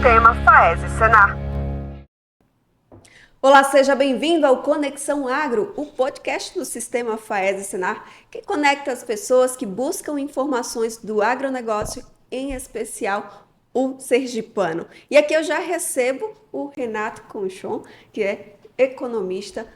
Sistema FAES e Senar. Olá, seja bem-vindo ao Conexão Agro, o podcast do Sistema FAES e Senar, que conecta as pessoas que buscam informações do agronegócio, em especial o sergipano. E aqui eu já recebo o Renato Conchon, que é economista,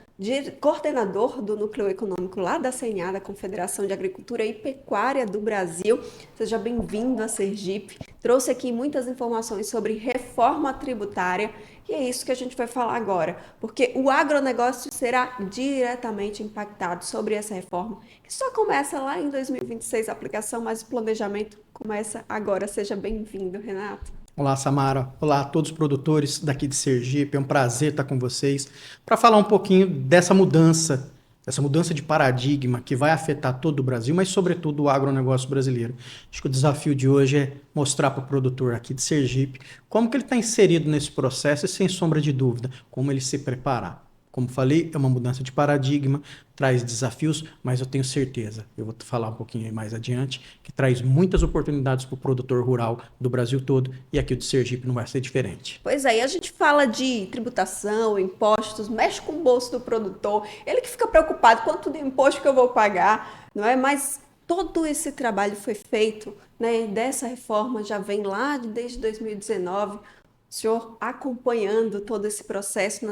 coordenador do Núcleo Econômico lá da CNA, da Confederação de Agricultura e Pecuária do Brasil. Seja bem-vindo a Sergipe. Trouxe aqui muitas informações sobre reforma tributária e é isso que a gente vai falar agora, porque o agronegócio será diretamente impactado sobre essa reforma, que só começa lá em 2026 a aplicação, mas o planejamento começa agora. Seja bem-vindo, Renato. Olá, Samara. Olá a todos os produtores daqui de Sergipe. É um prazer estar com vocês para falar um pouquinho dessa mudança de paradigma que vai afetar todo o Brasil, mas sobretudo o agronegócio brasileiro. Acho que o desafio de hoje é mostrar para o produtor aqui de Sergipe como que ele está inserido nesse processo e, sem sombra de dúvida, como ele se preparar. Como falei, é uma mudança de paradigma, traz desafios, mas eu tenho certeza, eu vou falar um pouquinho mais adiante, que traz muitas oportunidades para o produtor rural do Brasil todo, e aqui o de Sergipe não vai ser diferente. Pois é, e a gente fala de tributação, impostos, mexe com o bolso do produtor, ele que fica preocupado quanto de imposto que eu vou pagar, não é? Mas todo esse trabalho foi feito, né? Dessa reforma já vem lá desde 2019, o senhor acompanhando todo esse processo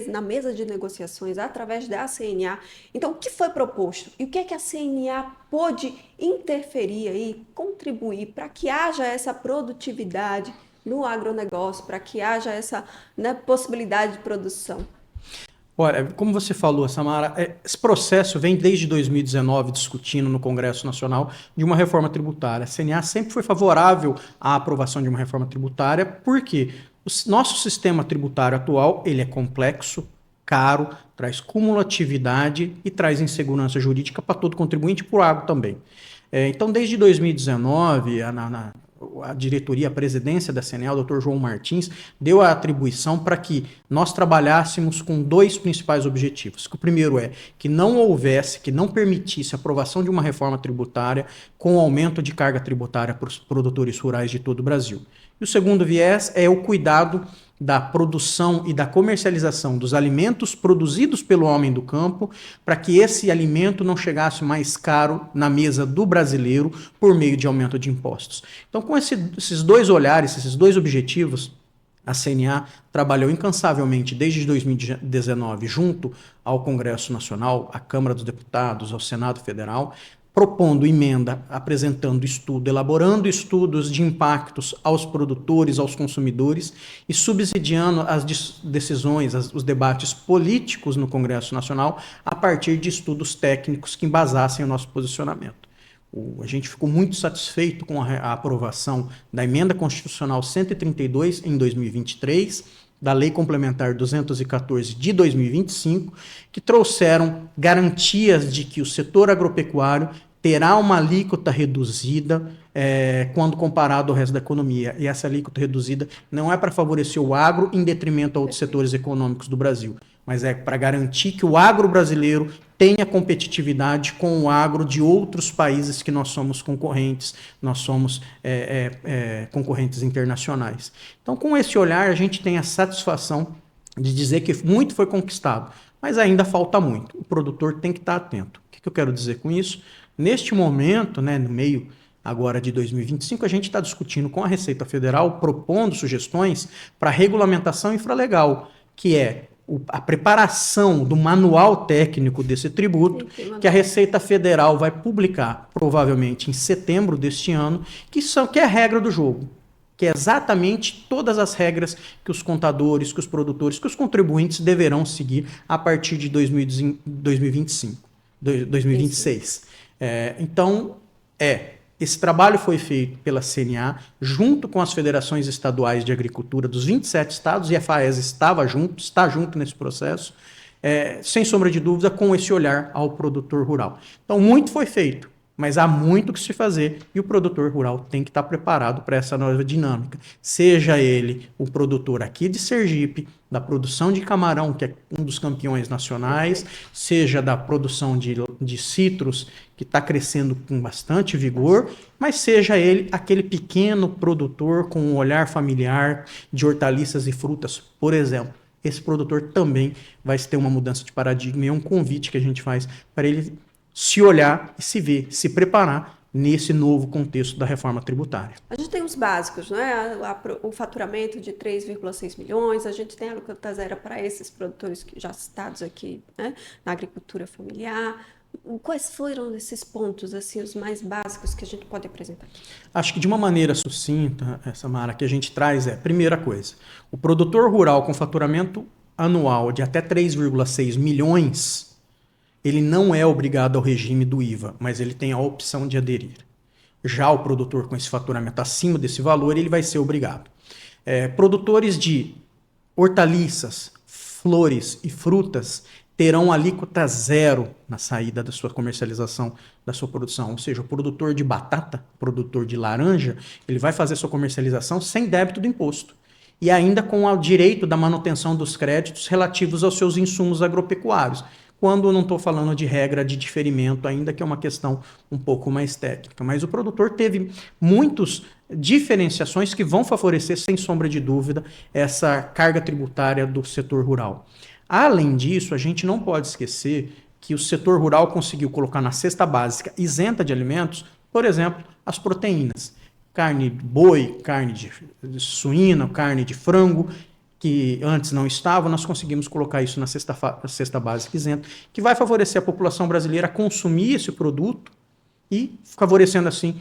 na mesa de negociações através da CNA. Então, o que foi proposto? E o que é que a CNA pôde interferir aí, contribuir para que haja essa produtividade no agronegócio, para que haja essa, né, possibilidade de produção? Olha, como você falou, Samara, esse processo vem desde 2019 discutindo no Congresso Nacional de uma reforma tributária. A CNA sempre foi favorável à aprovação de uma reforma tributária, porque o nosso sistema tributário atual ele é complexo, caro, traz cumulatividade e traz insegurança jurídica para todo contribuinte e para o agro também. Então, desde 2019, a diretoria, a presidência da CNA, o Dr. João Martins, deu a atribuição para que nós trabalhássemos com dois principais objetivos. O primeiro é que não permitisse a aprovação de uma reforma tributária com aumento de carga tributária para os produtores rurais de todo o Brasil. E o segundo viés é o cuidado da produção e da comercialização dos alimentos produzidos pelo homem do campo, para que esse alimento não chegasse mais caro na mesa do brasileiro por meio de aumento de impostos. Então, com esses dois olhares, esses dois objetivos, a CNA trabalhou incansavelmente desde 2019 junto ao Congresso Nacional, à Câmara dos Deputados, ao Senado Federal, propondo emenda, apresentando estudo, elaborando estudos de impactos aos produtores, aos consumidores e subsidiando as decisões, os debates políticos no Congresso Nacional a partir de estudos técnicos que embasassem o nosso posicionamento. A gente ficou muito satisfeito com a aprovação da Emenda Constitucional 132 em 2023, da Lei Complementar 214 de 2025, que trouxeram garantias de que o setor agropecuário terá uma alíquota reduzida quando comparado ao resto da economia. E essa alíquota reduzida não é para favorecer o agro em detrimento a outros setores econômicos do Brasil, mas é para garantir que o agro brasileiro tenha competitividade com o agro de outros países que nós somos concorrentes, nós somos concorrentes internacionais. Então, com esse olhar, a gente tem a satisfação de dizer que muito foi conquistado, mas ainda falta muito. O produtor tem que estar atento. O que eu quero dizer com isso? Neste momento, né, no meio agora de 2025, a gente está discutindo com a Receita Federal, propondo sugestões para regulamentação infralegal, que é a preparação do manual técnico desse tributo, que a Receita Federal vai publicar, provavelmente em setembro deste ano, que é a regra do jogo, que é exatamente todas as regras que os contadores, que os produtores, que os contribuintes deverão seguir a partir de 2026. Esse trabalho foi feito pela CNA, junto com as federações estaduais de agricultura dos 27 estados, e a FAES está junto nesse processo, sem sombra de dúvida, com esse olhar ao produtor rural. Então, muito foi feito, mas há muito que se fazer e o produtor rural tem que estar preparado para essa nova dinâmica. Seja ele o produtor aqui de Sergipe, da produção de camarão, que é um dos campeões nacionais, seja da produção de citros, que está crescendo com bastante vigor, mas seja ele aquele pequeno produtor com um olhar familiar de hortaliças e frutas, por exemplo. Esse produtor também vai ter uma mudança de paradigma e é um convite que a gente faz para ele se olhar e se ver, se preparar nesse novo contexto da reforma tributária. A gente tem os básicos, né? O faturamento de 3,6 milhões, a gente tem a alíquota zero para esses produtores que já citados aqui, né? Na agricultura familiar. Quais foram esses pontos, assim, os mais básicos que a gente pode apresentar? Acho que de uma maneira sucinta, Samara, que a gente traz primeira coisa, o produtor rural com faturamento anual de até 3,6 milhões, ele não é obrigado ao regime do IVA, mas ele tem a opção de aderir. Já o produtor com esse faturamento acima desse valor, ele vai ser obrigado. Produtores de hortaliças, flores e frutas terão alíquota zero na saída da sua comercialização, da sua produção. Ou seja, o produtor de batata, produtor de laranja, ele vai fazer sua comercialização sem débito do imposto. E ainda com o direito da manutenção dos créditos relativos aos seus insumos agropecuários. Quando eu não estou falando de regra de diferimento ainda, que é uma questão um pouco mais técnica. Mas o produtor teve muitas diferenciações que vão favorecer, sem sombra de dúvida, essa carga tributária do setor rural. Além disso, a gente não pode esquecer que o setor rural conseguiu colocar na cesta básica isenta de alimentos, por exemplo, as proteínas. Carne de boi, carne de suína, carne de frango, que antes não estava, nós conseguimos colocar isso na cesta básica isenta, que vai favorecer a população brasileira a consumir esse produto e favorecendo assim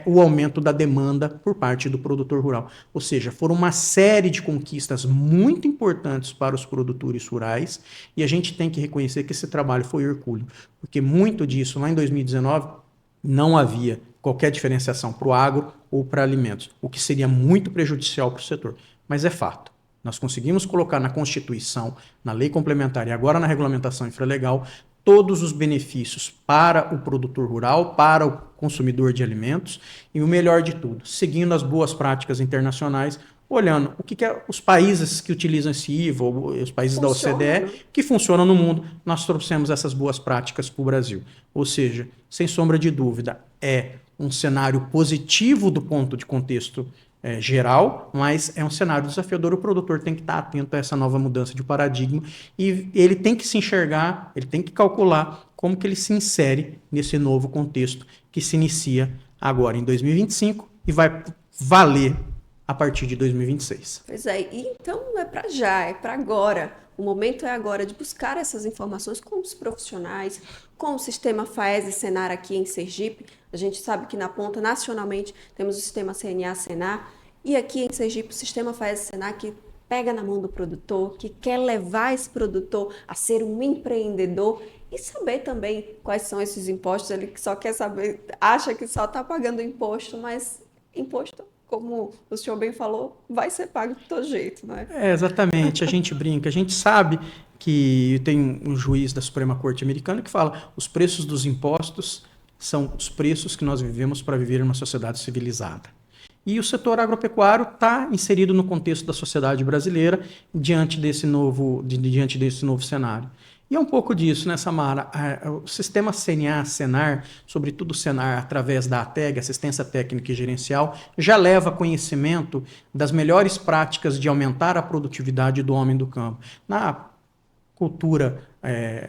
o aumento da demanda por parte do produtor rural. Ou seja, foram uma série de conquistas muito importantes para os produtores rurais e a gente tem que reconhecer que esse trabalho foi hercúleo, porque muito disso lá em 2019 não havia qualquer diferenciação para o agro ou para alimentos, o que seria muito prejudicial para o setor. Mas é fato. Nós conseguimos colocar na Constituição, na lei complementar e agora na regulamentação infralegal todos os benefícios para o produtor rural, para o consumidor de alimentos e o melhor de tudo, seguindo as boas práticas internacionais, olhando o que os países que utilizam esse IVA, os países da OCDE, que funcionam no mundo, nós trouxemos essas boas práticas para o Brasil. Ou seja, sem sombra de dúvida, é um cenário positivo do ponto de contexto geral, mas é um cenário desafiador. O produtor tem que estar atento a essa nova mudança de paradigma e ele tem que se enxergar, ele tem que calcular como que ele se insere nesse novo contexto que se inicia agora em 2025 e vai valer a partir de 2026. Pois é, e então não é para já, é para agora. O momento é agora de buscar essas informações com os profissionais, com o sistema FAES e Senar aqui em Sergipe. A gente sabe que na ponta, nacionalmente, temos o sistema CNA-Senar. E aqui em Sergipe, o sistema FAES e Senar que pega na mão do produtor, que quer levar esse produtor a ser um empreendedor e saber também quais são esses impostos. Ele só quer saber, acha que só está pagando imposto, mas imposto, como o senhor bem falou, vai ser pago de todo jeito, não é? Exatamente, a gente brinca, a gente sabe que tem um juiz da Suprema Corte americana que fala os preços dos impostos são os preços que nós vivemos para viver em uma sociedade civilizada. E o setor agropecuário está inserido no contexto da sociedade brasileira diante desse novo cenário. E é um pouco disso, né, Samara? O sistema CNA, Senar, sobretudo o Senar, através da ATEG, Assistência Técnica e Gerencial, já leva conhecimento das melhores práticas de aumentar a produtividade do homem do campo. Na cultura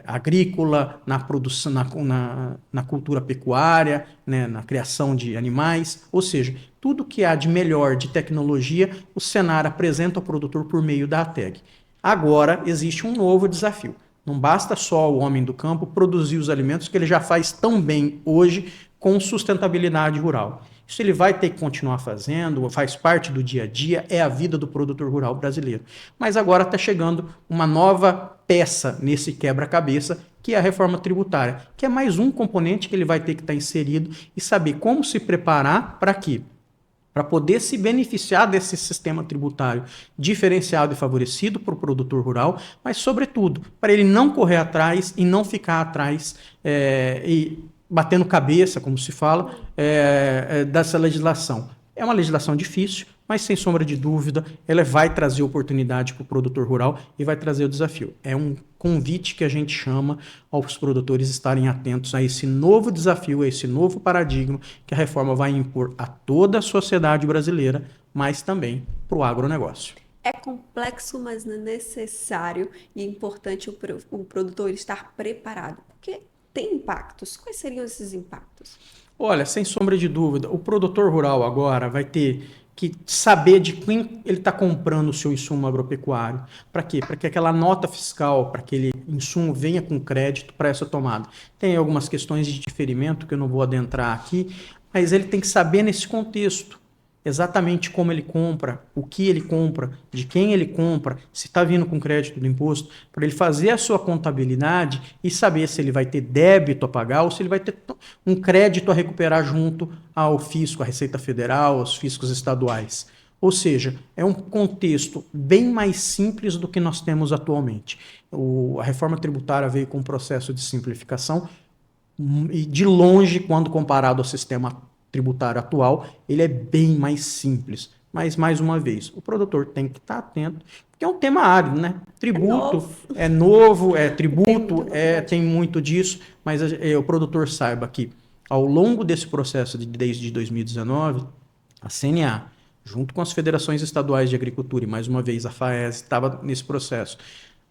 agrícola, na produção, na cultura pecuária, né, na criação de animais, ou seja, tudo que há de melhor de tecnologia, o Senar apresenta ao produtor por meio da ATEG. Agora existe um novo desafio. Não basta só o homem do campo produzir os alimentos que ele já faz tão bem hoje com sustentabilidade rural. Isso ele vai ter que continuar fazendo, faz parte do dia a dia, é a vida do produtor rural brasileiro. Mas agora está chegando uma nova peça nesse quebra-cabeça, que é a reforma tributária, que é mais um componente que ele vai ter que estar inserido e saber como se preparar para quê? Para poder se beneficiar desse sistema tributário diferenciado e favorecido para o produtor rural, mas, sobretudo, para ele não correr atrás e não ficar atrás e batendo cabeça, como se fala, dessa legislação. É uma legislação difícil, mas sem sombra de dúvida, ela vai trazer oportunidade para o produtor rural e vai trazer o desafio. É um convite que a gente chama aos produtores estarem atentos a esse novo desafio, a esse novo paradigma que a reforma vai impor a toda a sociedade brasileira, mas também para o agronegócio. É complexo, mas é necessário e é importante o produtor estar preparado, porque tem impactos. Quais seriam esses impactos? Olha, sem sombra de dúvida, o produtor rural agora vai ter que saber de quem ele está comprando o seu insumo agropecuário. Para quê? Para que aquela nota fiscal, para aquele insumo venha com crédito para essa tomada. Tem algumas questões de diferimento que eu não vou adentrar aqui, mas ele tem que saber nesse contexto exatamente como ele compra, o que ele compra, de quem ele compra, se está vindo com crédito do imposto, para ele fazer a sua contabilidade e saber se ele vai ter débito a pagar ou se ele vai ter um crédito a recuperar junto ao fisco, à Receita Federal, aos fiscos estaduais. Ou seja, é um contexto bem mais simples do que nós temos atualmente. A reforma tributária veio com um processo de simplificação e, de longe, quando comparado ao sistema tributário atual, ele é bem mais simples. Mas, mais uma vez, o produtor tem que estar atento, porque é um tema árido, né? Tributo é novo, tributo, tem muito disso, mas o produtor saiba que, ao longo desse processo, desde 2019, a CNA, junto com as federações estaduais de agricultura, e mais uma vez a FAES estava nesse processo,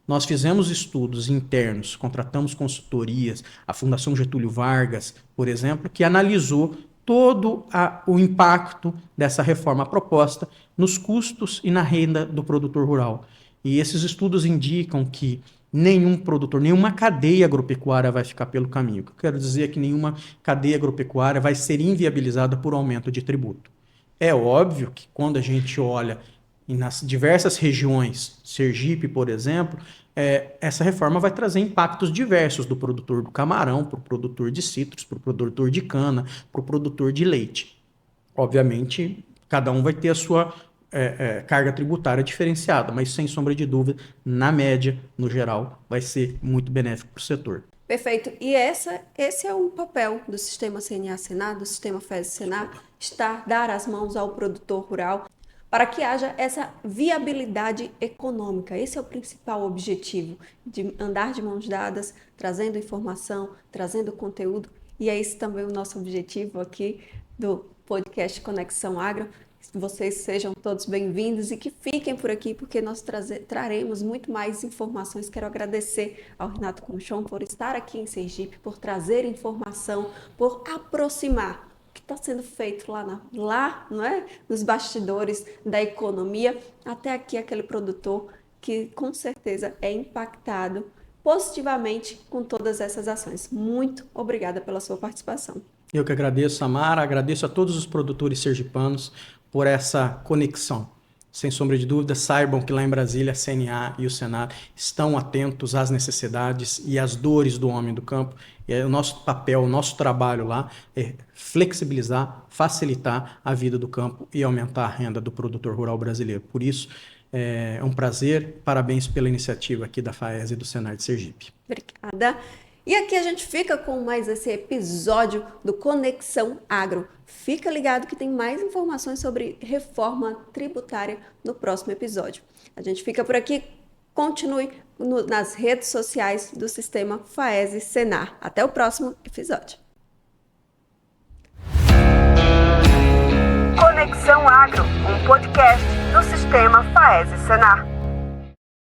nós fizemos estudos internos, contratamos consultorias, a Fundação Getúlio Vargas, por exemplo, que analisou todo o impacto dessa reforma proposta nos custos e na renda do produtor rural. E esses estudos indicam que nenhum produtor, nenhuma cadeia agropecuária vai ficar pelo caminho. O que eu quero dizer é que nenhuma cadeia agropecuária vai ser inviabilizada por aumento de tributo. É óbvio que quando a gente olha nas diversas regiões, Sergipe, por exemplo, essa reforma vai trazer impactos diversos do produtor do camarão, para o produtor de citros, para o produtor de cana, para o produtor de leite. Obviamente, cada um vai ter a sua carga tributária diferenciada, mas sem sombra de dúvida, na média, no geral, vai ser muito benéfico para o setor. Perfeito. E esse é o papel do sistema CNA-Senar, do sistema FES-Senar, dar as mãos ao produtor rural, para que haja essa viabilidade econômica. Esse é o principal objetivo, de andar de mãos dadas, trazendo informação, trazendo conteúdo, e é esse também o nosso objetivo aqui do podcast Conexão Agro. Que vocês sejam todos bem-vindos e que fiquem por aqui, porque nós traremos muito mais informações. Quero agradecer ao Renato Conchon por estar aqui em Sergipe, por trazer informação, por aproximar que está sendo feito lá, não é? Nos bastidores da economia, até aqui aquele produtor que com certeza é impactado positivamente com todas essas ações. Muito obrigada pela sua participação. Eu que agradeço, Samara, agradeço a todos os produtores sergipanos por essa conexão. Sem sombra de dúvida, saibam que lá em Brasília a CNA e o Senar estão atentos às necessidades e às dores do homem do campo. E o nosso papel, o nosso trabalho lá é flexibilizar, facilitar a vida do campo e aumentar a renda do produtor rural brasileiro. Por isso, é um prazer. Parabéns pela iniciativa aqui da FAES e do Senar de Sergipe. Obrigada. E aqui a gente fica com mais esse episódio do Conexão Agro. Fica ligado que tem mais informações sobre reforma tributária no próximo episódio. A gente fica por aqui. Continue nas redes sociais do Sistema FAES e Senar. Até o próximo episódio. Conexão Agro, um podcast do Sistema FAES e Senar.